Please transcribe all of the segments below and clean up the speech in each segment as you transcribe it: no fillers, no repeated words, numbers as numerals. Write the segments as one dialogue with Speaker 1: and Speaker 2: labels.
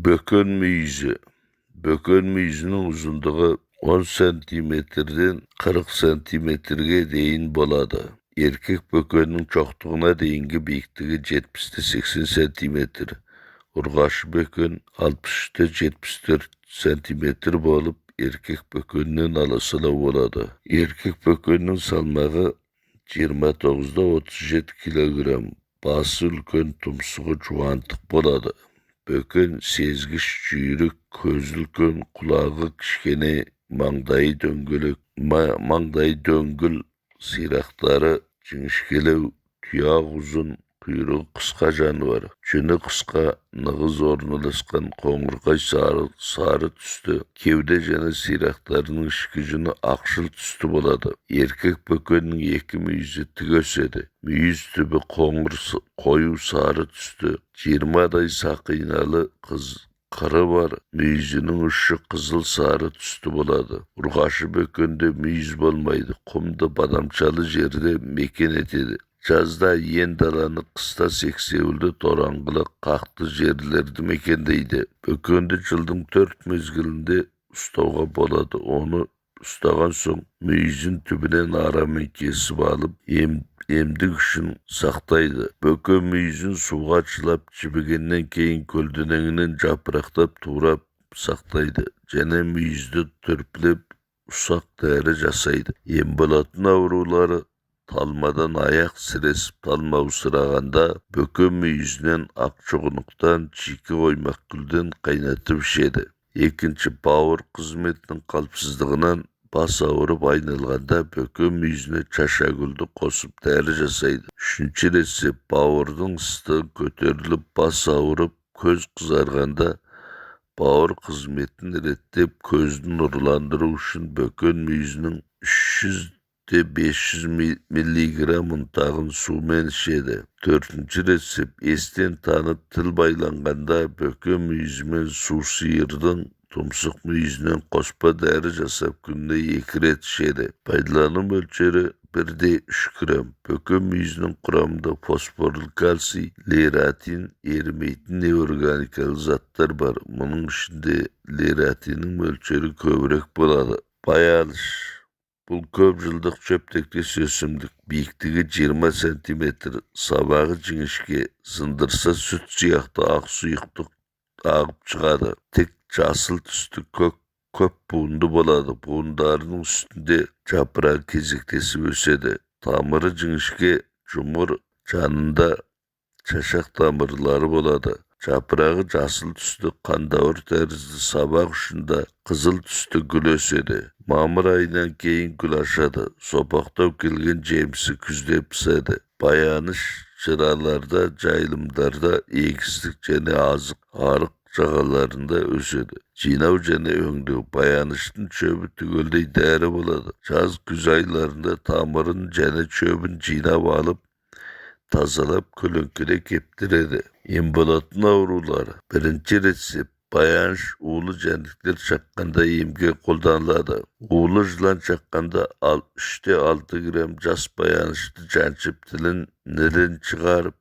Speaker 1: Bökön mүйізі. Bökön mүйізінің ұзындығы 10 сантиметрден 40 сантиметрге дейін болады. Erkek bökönün çoğtuğuna дейінгі биіктігі 70-80 сантиметр. Urgaşı bökön 60-74 сантиметр болып, erkek bökönünün alasıla болады. Erkek bökönünün salmağı 29-37 kilogram. Bası үлкен, тұмсығы жуантық болады. Bökön sezgіш, жүйрік, көзі үлкен, құлағы кішкене, маңдайы дөңгіл, сирақтары жіңішкелеу, тұяғы ұзын, құйрығы қысқа жануар. Жүні қысқа, нығыз орналасқан, қоңырқай сары түсті. Кеуде және сирақтарының ішкі жүні ақшыл түсті болады. Еркек bökönнің екі мүйізі тік өседі. Мүйіз түбі қою сары түсті. 20-дай сақиналы қыры бар. Мүйізінің ұшы қызыл сары түсті болады. Urgaşı bökönде мүйіз болмайды. Құмды, бадамшалы жерде мекен етеді. Жазда ен даланы, қыста сексеуілді, тораңғылы, қақты жерлерді мекендейді. Bökönді жылдың 4 мезгілінде ұстауға болады. Оны ұстаған соң мүйізін түбінен арамен кесіп алып, емдік үшін сақтайды. Bökön мүйізін суға чылап, жібігеннен кейін көлденеңінен жапырақтап турап сақтайды. Және мүйізді түрпілеп, ұсақ дәрі жасайды. Ем болатын аурулары талмадан аяқ сіресіп, талмау сырағанда bökön мүйізінен ақшоғынықтан, чикі оймақгүлден қайнатып ішеді. Екінші, бауыр қызметінің қалыпсыздығынан бас ауырып айналғанда bökön мүйізіне чашагүлді қосып дәрі жасайды. Үшінші рецепт, бауырдың ыстығы көтеріліп, бас ауырып, көз қызарғанда бауыр қызметін реттеп, көзді нұрландыру үшін bökön мүйізінің 300-500 миллиграмм ұнтағын сумен ішеді. Төртінші рецепт, естен танып тіл байланғанда bökön мүйізімен су сиырдың тұмсық мүйізінен қоспа дәрі жасап күніне 2 рет ішеді. Пайдалану мөлшері 1-3 грамм. bökön мүйізінің құрамында фосфорлы кальций, лератин, ерімейтін неорганикалық заттар бар. Мұның ішінде лератиннің мөлшері көбірек болады. Баялыш. Бұл көп жылдық шөптектес өсімдік. Биіктігі 20 сантиметр, сабағы жіңішке, сындырса сүт сияқты ақ сұйықтық ағып шығады. Тік жасыл түсті көп буынды болады. Буындарының үстінде жапырағы кезектесіп өседі. Тамыры жіңішке, жұмыр, жанында шашақ тамырлары болады. Жапырағы жасыл түсті, қандауыр тәрізді, сабақ ұшында қызыл түсті гүл өседі. Мамыр айынан кейін гүл ашады. Сопақтау келген жемісі күзде піседі. Баяныш жыраларда, жайылымдарда, егістік және арық жағаларында өседі. Жинау және өңдеу. Баяныштың шөбі түгелдей дәрі болады. Жаз-күз айларында тамырын және шөбін жинап алып, тазалап көлеңкеде кептіреді. Ем болатын аурулары. Бірінші рецепт, баяныш улы жәндіктер шаққанда емге қолданылады. Улы жылан шаққанда 3-6 грамм жас баянышты жаншып, нілін шығарып,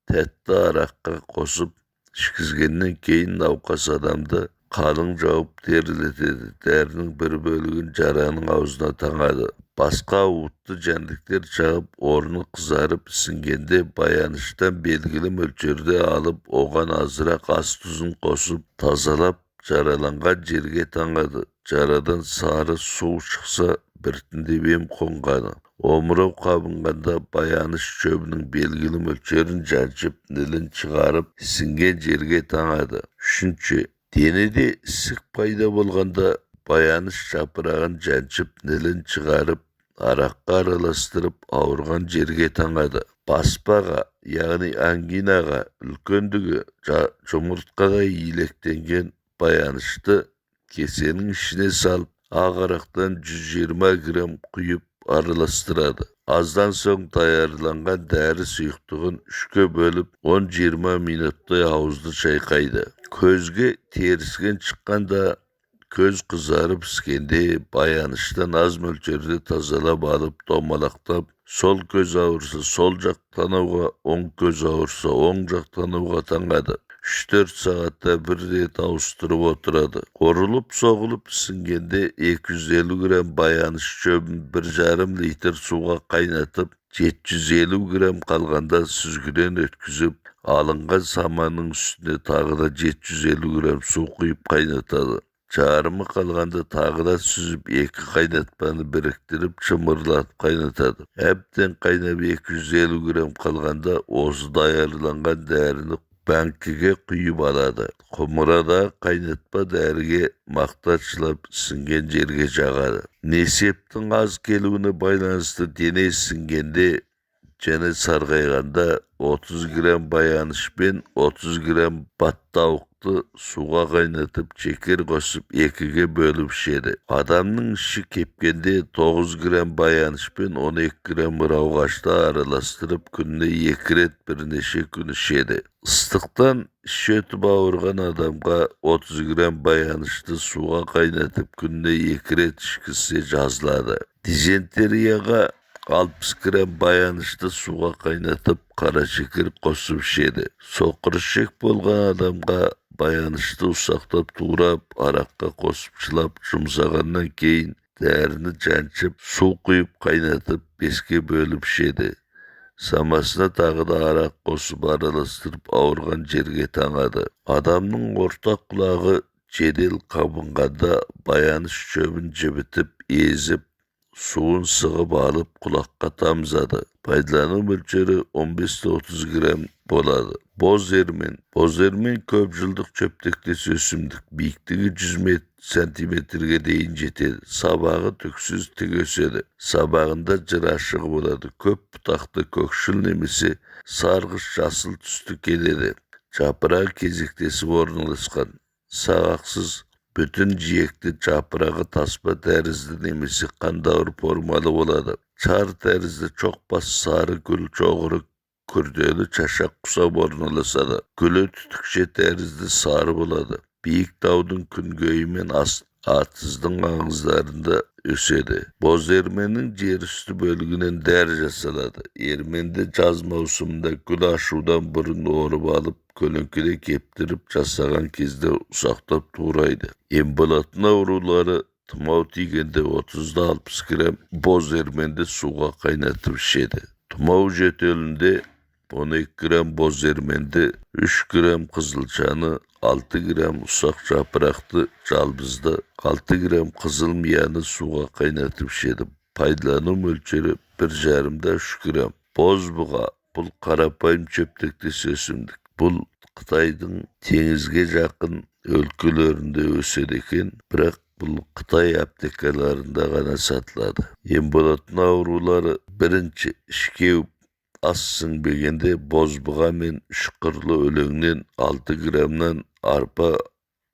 Speaker 1: тәтті араққа қосып, ішкізгеннен кейін науқас адамды қалың жауып терілетеді. Дәрінің бір бөлігін жараның аузына таңады. Басқа уытты жәндіктер жағып, орны қызарып ісінгенде баяныштан белгілі мөлшерде алып, оған азырақ ас тұзын қосып, тазалап, жараланған жерге таңады. Жарадан сары су шықса, біртіндеп ем қонғаны. Омырау қабынғанда баяныш шөбінің белгілі мөлшерін жаншып, нілін шығарып, ісінген жерге таңады. Үшінші, денеде ісік пайда болғанда баяныш жапырағын жаншып, нілін шығарып, араққа араластырып, ауырған жерге таңады. Баспаға, яғни ангинаға, үлкендігі жұмыртқаға илектенген баянышты кесенің ішіне салып, ақ арақтан 120 грамм құйып араластырады. Аздан соң даярланған дәрі сұйықтығын 3-ке бөліп, 10-20 минуттай ауызды шайқайды. Көзге теріскен шыққанда, көз қызарып іскенде баяныштан аз мөлшерде тазалап алып, домалақтап, сол көз ауырса сол жақ танауға, оң көз ауырса оң жақ танауға таңады. 3-4 saatte bir ret avustırıp oturады. Qorulup soğulup singende 250 gram bayanış çöbün 1,5 litr suğa kaynatıp 750 gram kalganda süzgüden ötküzüp alıngan samanın üstüne tağıda 750 gram su kuyup kaynatadı. Çağrımı kalganda tağıda süzüp 2 kaynatmanı biriktirip çımırlatıp kaynatadı. Hepten kaynap 250 gram kalganda ozu ayarlangan değerini bankige kuyup aladı. Kumurada kaynatma değerge maktaçlap singen jerge çağadı. Neseptin az gelüğüne baylanıştı deney singende Cene sargayganda 30 gram bayanışpen 30 gram battavuktu suğa kaynatıp çeker kosup 2'ge bölüp şedi. Adamның işi kepkende 9 gram bayanışpen 12 gram ravgaçta aralastırıp günde 2 ret bir neşe gün şedi. Islıktan şötüp ağırgan adamga 30 gram bayanıştı suğa kaynatıp günde 2 ret işkisi cazladı. Dizenteriyaga 60 gram bayanıştı suğa kaynatıp kara şeker kosup şedi. Soqırışık bolgan adamga bayanıştı usaqtap tuğrap arakka kosup çılap jumsağandan keyin değerini cançıp su kuyup kaynatıp 5'ge bölüp şedi. Samasına tağıda arak kosup aralastırıp ağırgan jerge taŋadı. Adamның ortak kulağı jedel kabınganda bayanış çöbün jibitip ezip suun sığıp alıp kulakka tamzadı. Paydalanı mölçeri 15-30 gram boladı. Boz ermen köp yıldık çöptekte ösümdük. Biyikliği 100 santimetrege değin jetedi. Sabağı tüksüz tigösedi. Sabağında cıraşığı boladı. Köp butakta kökşül nemisi sargış jasıl tüstü keledi. Çapırağı keziktesi ornalaşkan. Sağaksız bütün jiyekli çapırağı tasma tərizli nemisi qandavır formalı boladı. Çar tərizli çok bas sarı gül çoğuru kürdölü çaşak kusap ornalaşadı. Gülü tütükçe tərizli sarı boladı. Biyik dağdın gün göyümen atızdın ağızlarında ösedi. Boz ermenin yer üstü bölgünün değer jasaladı. Ermende caz mavsumunda gül aşudan burun oğrup alıp kölönküde keptirip jasagan kezde usaqtap tuğraydı. Embolatın avruları tımav tiygende 30-60 gram boz ermende suğa kaynatıp şedi. Tımav jetölünde 12 gram boz ermende 3 gram kızılçanı 6 gram usaq japıraktı calbızda 6 gram kızıl miyanı suğa kaynatıp şedi. Paydalanı mölçeri 1,5-3 gram. Bozbuğa bul karapayım çöptekte ösümdük. Bul Kıtay'dın tengizge jakın өлkölöründe ösödeken, birak bul Kıtay aptekalarında gana satılады. Embolatın avruları birinci şikewip assın begende bozbuğa men şükürlü ölöңнен 6 gramdan arpa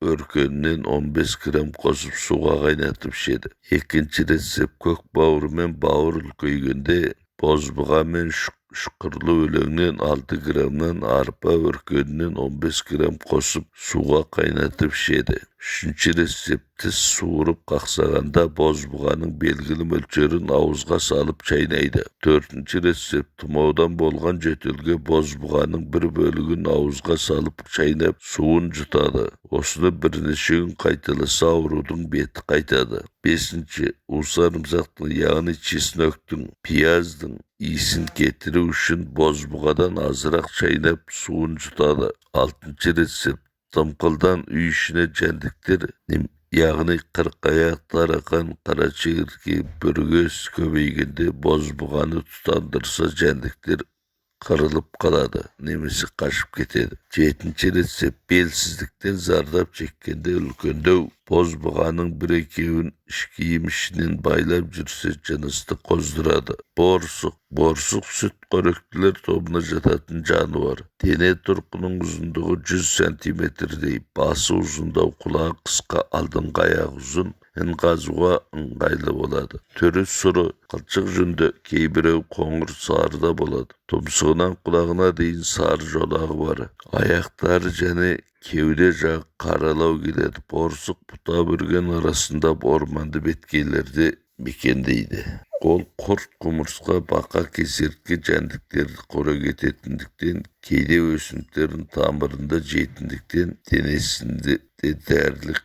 Speaker 1: örkönünden 15 gram kosup suğa kaynatıp şedi. İkinci resep kök bavur men bavur köygönde bozbuğa men şükürlü ölöңнен 6 gramdan arpa örkönünden 15 gram kosup suğa kaynatıp şedi. Üçüncü resepti suğurup qaksaganda bozbuğanın belgili mölçerin avuzga salıp çaynaydı. Dördüncü resep tumaudan bolgan jötölge bozbuğanın bir bölügün avuzga salıp çaynap suun jutadı. Osunu bir neçe gün kaytılasa avrudun beti kaytadı. Beşinci, usarımsaktın yağını çesnöktün, piyazdın, iyisin getiri uşun bozbuğadan azırak çaynap suun jutadı. Altıncı resep Tımkıldan üy işine jendikler, yağını 40 ayaklar akan kara çegirge börgöz köbeygende bozbuğanı tutandırsa jendikler kırılıp kaladı, nemisi kaşıp ketedi. Жетінші resep belsizlikten zardap çekkende ülkönde bozbuğanın bir ekevin işkiyim işinin baylap жүрse canısты kozduradı. Borsuk süt koröktüler tobuna jatatın canıvar. Dene turkunun uzunluğu 100 santimetrede, bası uzunluğu kulağı kıska aldın ayak uzun, ыңғазуға ыңғайлы болады. Төрі сұры, қылшық жүнді, кейбіреу қоңыр сарыда болады. Тұмсығынан құлағына дейін сары жолағы бар. Аяқтары және кеуде жағы қаралау келеді. Борсық бұта бүрген арасында орманды беткейлерде mekendeydi. Ол құрт құмырсқа бақа кесертке жәндіктерді қорек ететіндіктен, кейде өсімдіктердің тамырында жетіндіктен денесінде де дәрілік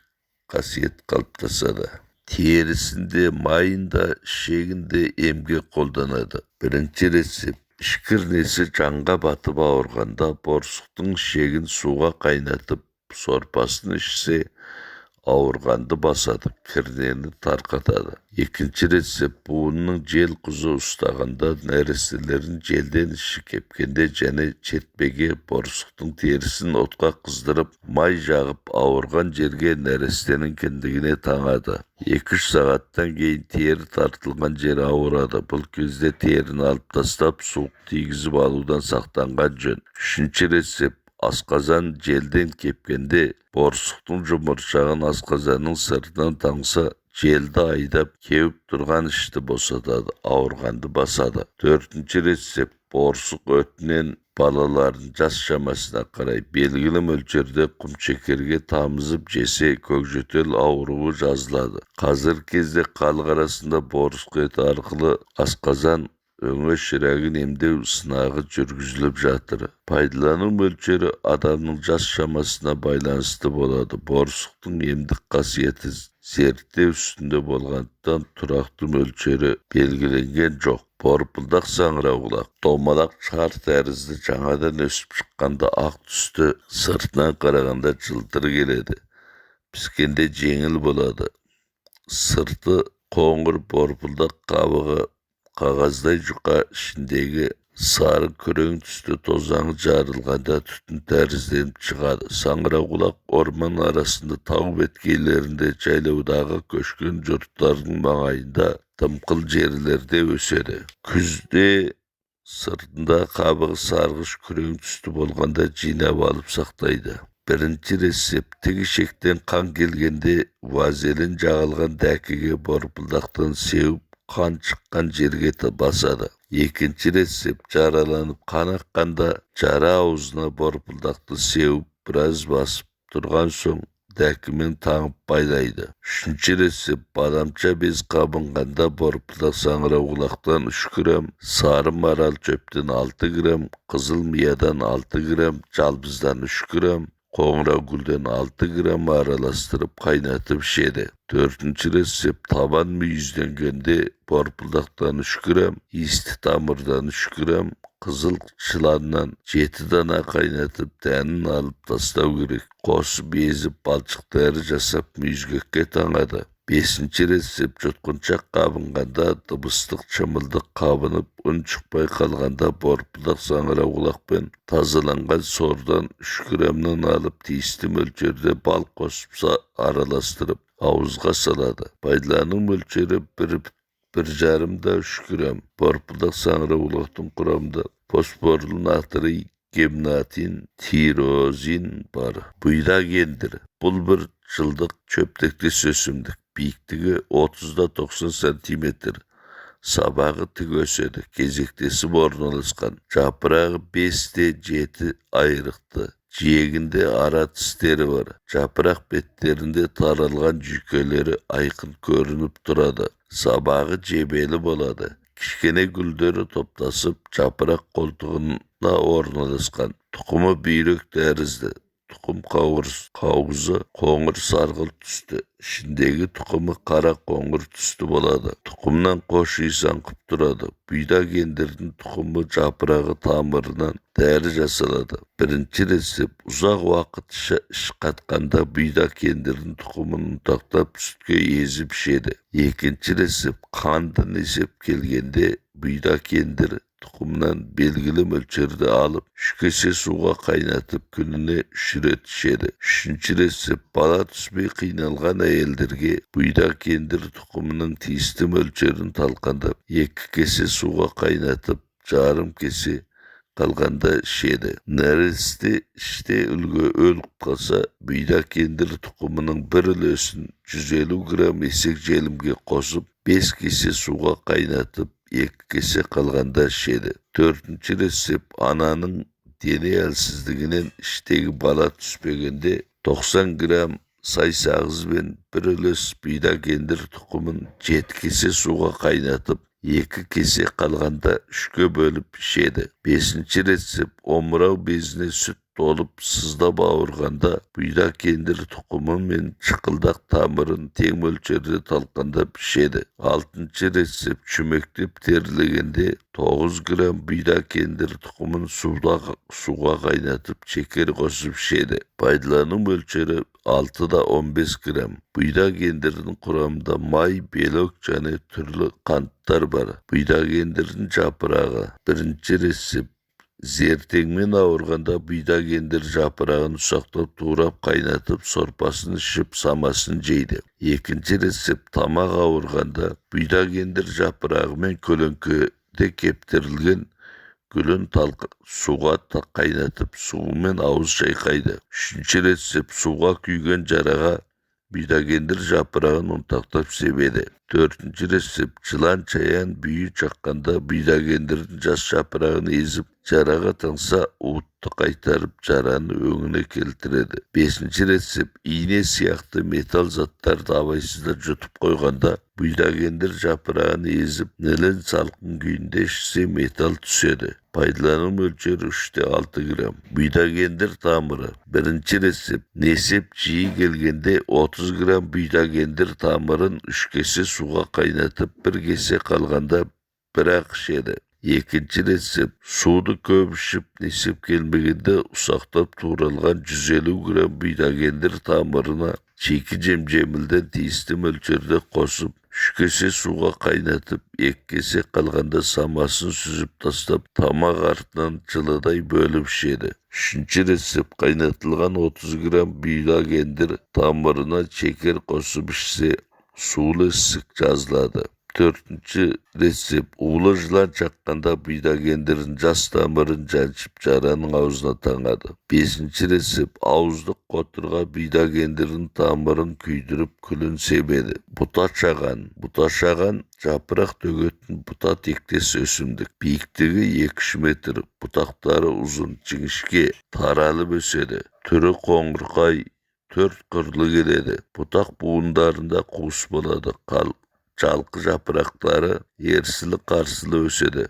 Speaker 1: қасиет қалыптасады. Терісінде, майында, ішегінде емге қолданады. Бірінші рецепт. Ішкірнесі жанға батып ауырғанда борсықтың ішегін суға қайнатып, сорпасын ішсе, ауырғанды басады, кірнені тарқатады. Екінші рецепт. Буынның жел құзы ұстағанда, нәрестелерін желден іші кепкенде және чертпеге борсықтың терісін отқа қыздырып, май жағып, ауырған жерге нәрестенің кіндігіне таңады. 2-3 сағаттан кейін тері тартылған жері ауырады. Бұл кезде теріні алып тастап, суық тигізіп алудан сақтанған жөн. Үшінші рецепт. Асқазан желден кепкенде борсықтың жұмыршағын асқазанның сыртынан таңса, желді айдап кеуіп тұрған ішті босатады, ауырғанды басады. Төртінші рецепт. Борсық өтінен балалардың жас шамасына қарай белгілі мөлшерде құмшекерге тамызып жесе көкжөтел ауруы жазылады. Қазір кезде халық арасында борсық еті арқылы асқазан өңі шірәгін емдеу сынағы жүргізіліп жатыр. Пайдалану мөлшері адамның жас шамасына байланысты болады. Борсықтың емдік қасиеті зерттеу үстінде болғандықтан тұрақты мөлшері белгіленген жоқ. Борпылдақ саңырауқұлақ, домалақ шар тәрізді жаңадан өсіп шыққанда ақ түсті, сыртынан қарағанда жылтыр келеді. Піскенде жеңіл болады. Сырты қоңыр борпылдақ қабығы қағаздай жұқа, ішіндегі сары күрең түсті тозаңы жарылғанда түтін тәрізденіп шығады. Саңырауқұлақ орман арасында тау беткейлерінде, жайлаудағы көшкен жұрттардың маңайында дымқыл жерлерде өседі. Күзде сыртында қабығы сарғыш күрең түсті болғанда жинап алып сақтайды. Бірінші рецепт. Тігішектен қан келгенде вазелин жағылған дәкеге борпылдақтан сеуіп, қан шыққан жерге басады. Екінші рецепт. Жараланып қан аққанда жара аузына борпылдақты сеуіп, біраз басып тұрған соң дәкімен таңып байлайды. Үшінші рецепт. Бадамша без қабынғанда борпылдақ саңырауқұлақтан 3 грамм, сары марал чөптен 6 грамм, қызыл миядан 6 грамм, жалбыздан 3 грамм, қоңырау гүлден 6 грамм араластырып қайнатып ішеді. Төртінші рецепт. Табан мүйізденгенде борпылдақтан 3 грамм, иісті тамырдан 3 грамм, қызыл шыланнан 7 дана қайнатып дәнін алып тастау керек. Қосып езіп балшық дәрі жасап мүйізгекке таңады. Бесінші рецепт. Жұтқыншақ қабынғанда, дыбыстық шымылдық қабынып, үн шықпай қалғанда борпылдақ саңырауқұлақпен тазаланған сордан 3 граммнан алып тиісті мөлшерде бал қосып араластырып ауызға салады. Пайдалану мөлшері 1,5-3 грамм. Борпылдақ саңырауқұлақтың құрамында фосфорлы натрий, гемнатин, тирозин бар. Бұйда кендір. Бұл бір жылдық чөптектес өсімдік. Биіктігі 30-90 сантиметр. Сабағы тік өседі. Кезектесіп орналасқан. Жапырағы 5-7 айрықты. Жиегінде ара тістері бар. Жапырақ беттерінде таралған жүйкелері айқын көрініп тұрады. Сабағы жебелі болады. Кішкене гүлдері топтасып, жапырақ қолтығына орналасқан. Тұқымы бүйрек тәрізді. Тұқым қауызы қоңыр сарғылт түсті. Ішіндегі тұқымы қара қоңыр түсті болады. Тұқымнан қош иіс аңқып тұрады. Бұйда кендірдің тұқымы жапырағы тамырынан дәрі жасалады. Бірінші рецепт. Ұзақ уақыт іш қатқанда бұйда кендірдің тұқымын ұнтақтап сүтке езіп ішеді. Екінші рецепт. Қанды несеп келгенде бұйда кендір тұқымнан белгілі мөлшерді алып, 3 кесе суға қайнатып күніне 3 рет ішеді. Үшінші рецепт. Бала түспей қиналған әйелдерге бұйда кендір тұқымының тиісті мөлшерін талқандап, 2 кесе суға қайнатып, жарым кесе қалғанда ішеді. Нәресте іште үлгі өліп қалса, бұйда кендір тұқымының бір үлесін 150 грамм есек желімге қосып, 5 кесе суға қайнатып, 2 кесе қалғанда ішеді. Төртінші рецепт. Ананың дене әлсіздігінен іштегі бала түспегенде 90 грамм saysağız ben bir өлөс бүйда кендір тұқымын 7 кесе суға қайнатып, 2 кесе қалғанда 3-ке бөліп ішеді. 5-ші рецепт омырау безіне сүт толып сыздап ауырғанда бұйда кендір тұқымы мен шықылдақ тамырын тең мөлшерде талқандап ішеді. 6-ші рецепт чүмектеп терілегенде 9 грамм бұйда кендір тұқымын суға қайнатып шекер қосып ішеді. Пайдалану мөлшері 6-да 15 грамм. Бұйда кендірдің құрамында май, белок және түрлі қанттар бар. Бұйда кендірдің жапырағы. 1-ші рецепт зертеңмен ауырғанда бұйда кендір жапырағын ұсақтап турап қайнатып сорпасын ішіп самасын жейді. 2-ші рецепт тамақ ауырғанда бұйда кендір жапырағы мен көлеңкеде кептірілген гүлін суға қайнатып суымен ауыз шайқайды. 3-ші рецепт суға күйген жараға бұйда кендір жапырағын ұнтақтап себеді. 4-ші рецепт жылан чаян бүйі шаққанда бұйда кендірдің жас жапырағын езіп жараға тыңса уытты қайтарып жараны өңіне келтіреді. 5-ші рецепт ине сияқты металл заттарды абайсызда жұтып қойғанда бұйда кендір жапырағын езіп нілін салқын күйінде ішсе металл түседі. Пайдалану мөлшері 3-те 6 грамм. Бұйда кендір тамыры. 1-ші рецепт несеп жиі келгенде 30 грамм бұйда кендір тамырын 3 кесе суға қайнатып 1 кесе қалғанда бір-ақ ішеді. 2-ші рецепт суды көп ішіп несеп келмегенде ұсақтап туралған 150 грамм бұйда кендір тамырына чекі жемілден тиісті мөлшерде қосып 3 кесе суға қайнатып 2 кесе қалғанда самасын сүзіп тастап тамақ артынан жылыдай бөліп ішеді. 3-ші рецепт қайнатылған 30 грамм бұйда кендір тамырына шекер қосып ішсе сулы ісік жазылады. 4-ші рецепт улы жылан шаққанда бұйда кендірдің жас тамырын жаншып жараның аузына таңады. 5-ші рецепт ауыздық қотырға бұйда кендірдің тамырын күйдіріп күлін себеді. Бұта шаған жапырақ төгетін бұта тектес өсімдік. Биіктігі 2-3 метр, бұтақтары ұзын, жіңішке, таралып өседі. Түрі қоңырқай, 4 қырлы келеді. Бұтақ буындарында қуыс болады. Жалқы жапырақтары ерсілі-қарсылы өседі.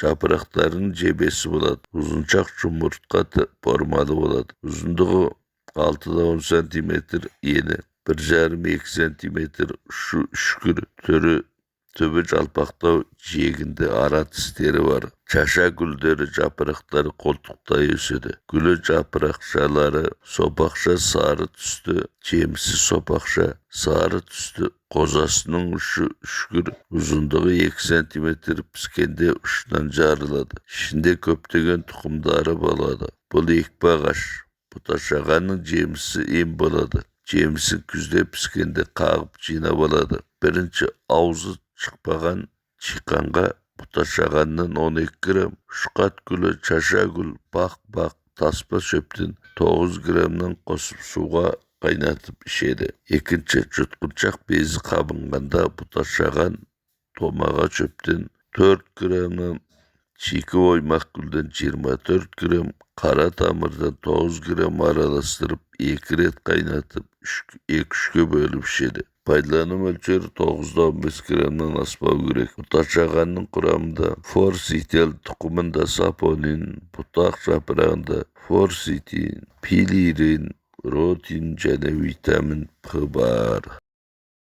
Speaker 1: Жапырақтарының жебесі болады. Ұзыншақ жұмыртқа формалы болады. Ұзындығы 6-да 10 см, ені 1,5-2 см, үшкір түрі түбі жалпақтау, жиегінде ара тістері бар. Чаша гүлдері жапырақтары қолтықтай өседі. Гүлі жапырақшалары сопақша сары түсті, жемісі сопақша сары түсті. Қозасының ұшы үшкір, ұзындығы 2 см, піскенде ұшынан жарылады. Ішінде көптеген тұқымдары болады. Бұл екпе ағаш. Бұташағанның жемісі ем болады. Жемісі күзде піскенде қағып жинап алады. 1-ші аузы шықпаған шиқанға бұташағанның 12 грамм, шұқат гүлі, чаша гүл, бақ, таспа шөптен 9 граммнан қосып суға қайнатып ішеді. 2-ші жұтқыншақ безі қабынғанда бұташаған томаға шөптен 4 граммнан, шикі оймақ гүлден 24 грамм, қара тамырдан 9 грамм араластырып 2 рет қайнатып 2-3-ке бөліп ішеді. Пайдалану мөлшері 9-да 15 граммнан аспау керек. Бұташағанның құрамында форсител, тұқымында сапонин, бұтақ жапырағында форситин, пилирин, ротин және витамин П бар.